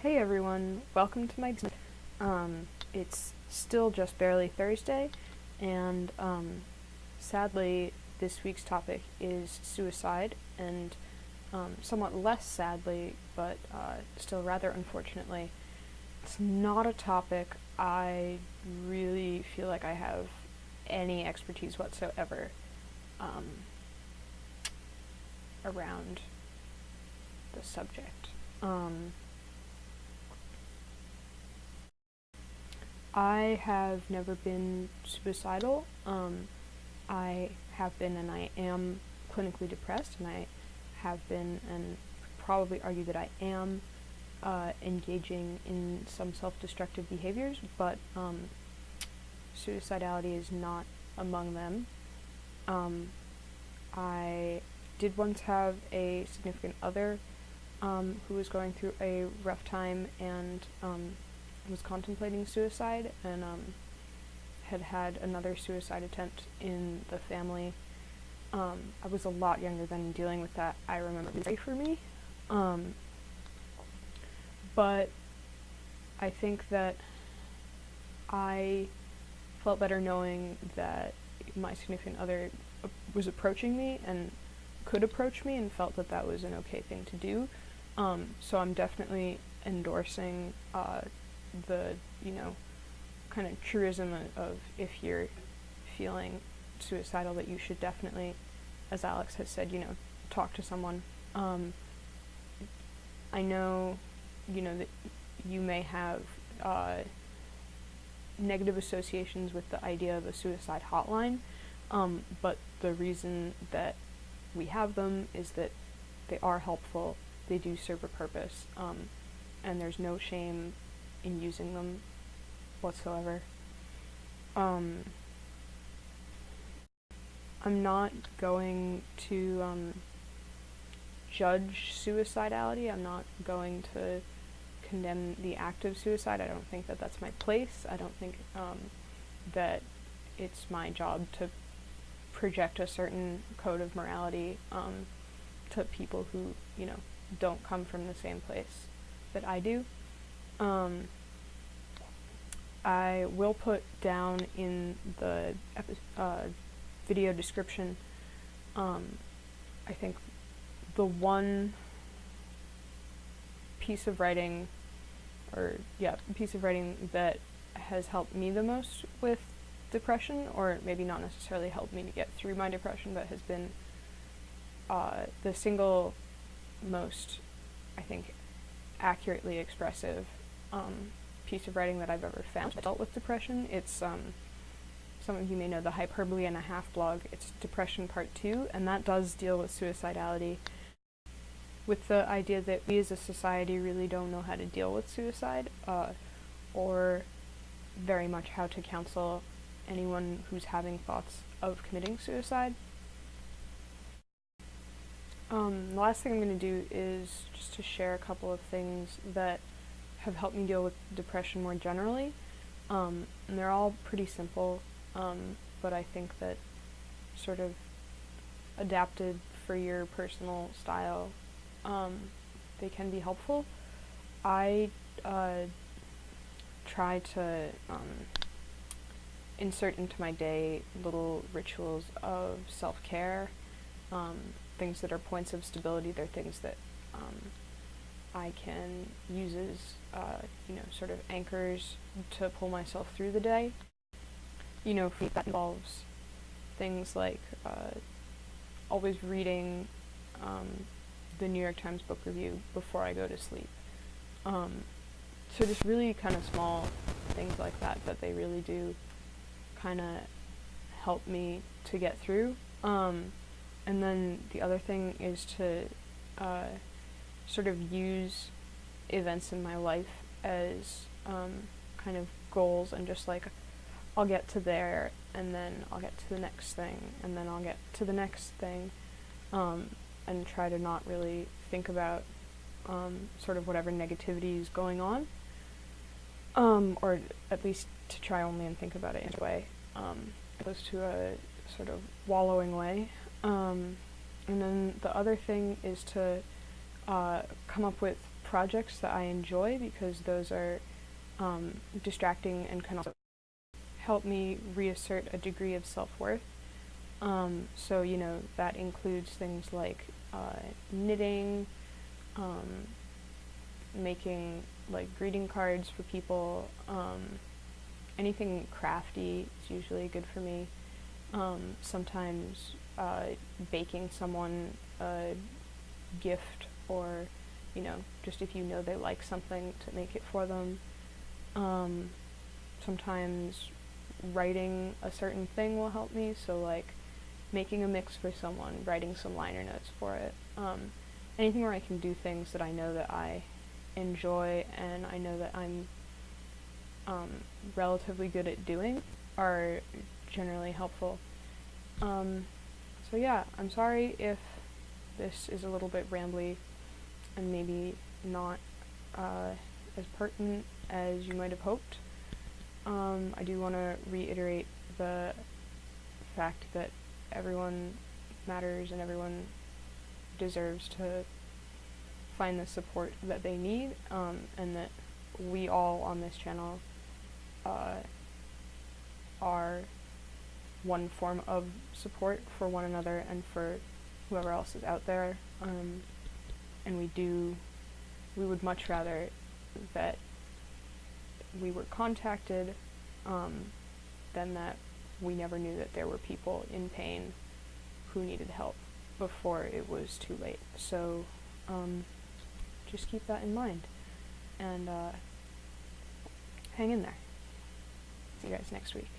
Hey everyone, welcome to my it's still just barely Thursday, and sadly this week's topic is suicide, and somewhat less sadly, but still rather unfortunately, it's not a topic I really feel like I have any expertise whatsoever around the subject. I have never been suicidal. I have been and I am clinically depressed, and I have been and probably argue that I am engaging in some self-destructive behaviors, but suicidality is not among them. I did once have a significant other who was going through a rough time and was contemplating suicide, and had another suicide attempt in the family. I was a lot younger then dealing with that. I remember it was great for me. But I think that I felt better knowing that my significant other was approaching me and could approach me, and felt that that was an okay thing to do. So I'm definitely endorsing the, kind of truism of if you're feeling suicidal, that you should definitely, as Alex has said, talk to someone. I know, that you may have negative associations with the idea of a suicide hotline, but the reason that we have them is that they are helpful, they do serve a purpose, and there's no shame in using them whatsoever. I'm not going to judge suicidality. I'm not going to condemn the act of suicide. I don't think that that's my place. I don't think that it's my job to project a certain code of morality to people who, don't come from the same place that I do. I will put down in the video description, I think the one piece of writing that has helped me the most with depression, or maybe not necessarily helped me to get through my depression, but has been the single most, I think, accurately expressive piece of writing that I've ever found that dealt with depression. It's some of you may know the Hyperbole and a Half blog. It's Depression Part 2, and that does deal with suicidality, with the idea that we as a society really don't know how to deal with suicide, or very much how to counsel anyone who's having thoughts of committing suicide. The last thing I'm going to do is just to share a couple of things that have helped me deal with depression more generally. And they're all pretty simple, but I think that sort of adapted for your personal style, they can be helpful. I try to insert into my day little rituals of self-care, things that are points of stability. They're things that I can use as, sort of anchors to pull myself through the day. For me, that involves things like always reading the New York Times book review before I go to sleep. So just really kind of small things like that, but they really do kind of help me to get through. And then the other thing is to sort of use events in my life as kind of goals, and just like, I'll get to there, and then I'll get to the next thing, and then I'll get to the next thing, and try to not really think about sort of whatever negativity is going on, or at least to try only and think about it in a way, opposed to a sort of wallowing way. And then the other thing is to come up with projects that I enjoy, because those are distracting and can also help me reassert a degree of self-worth. So, you know, that includes things like knitting, making like greeting cards for people, anything crafty is usually good for me. Sometimes baking someone a gift, or, you know, just if you know they like something, to make it for them. Sometimes writing a certain thing will help me, so like making a mix for someone, writing some liner notes for it. Anything where I can do things that I know that I enjoy and I know that I'm relatively good at doing are generally helpful. So yeah, I'm sorry if this is a little bit rambly and maybe not as pertinent as you might have hoped. I do want to reiterate the fact that everyone matters and everyone deserves to find the support that they need, and that we all on this channel are one form of support for one another and for whoever else is out there, and we would much rather that we were contacted than that we never knew that there were people in pain who needed help before it was too late. So just keep that in mind, and hang in there. See you guys next week.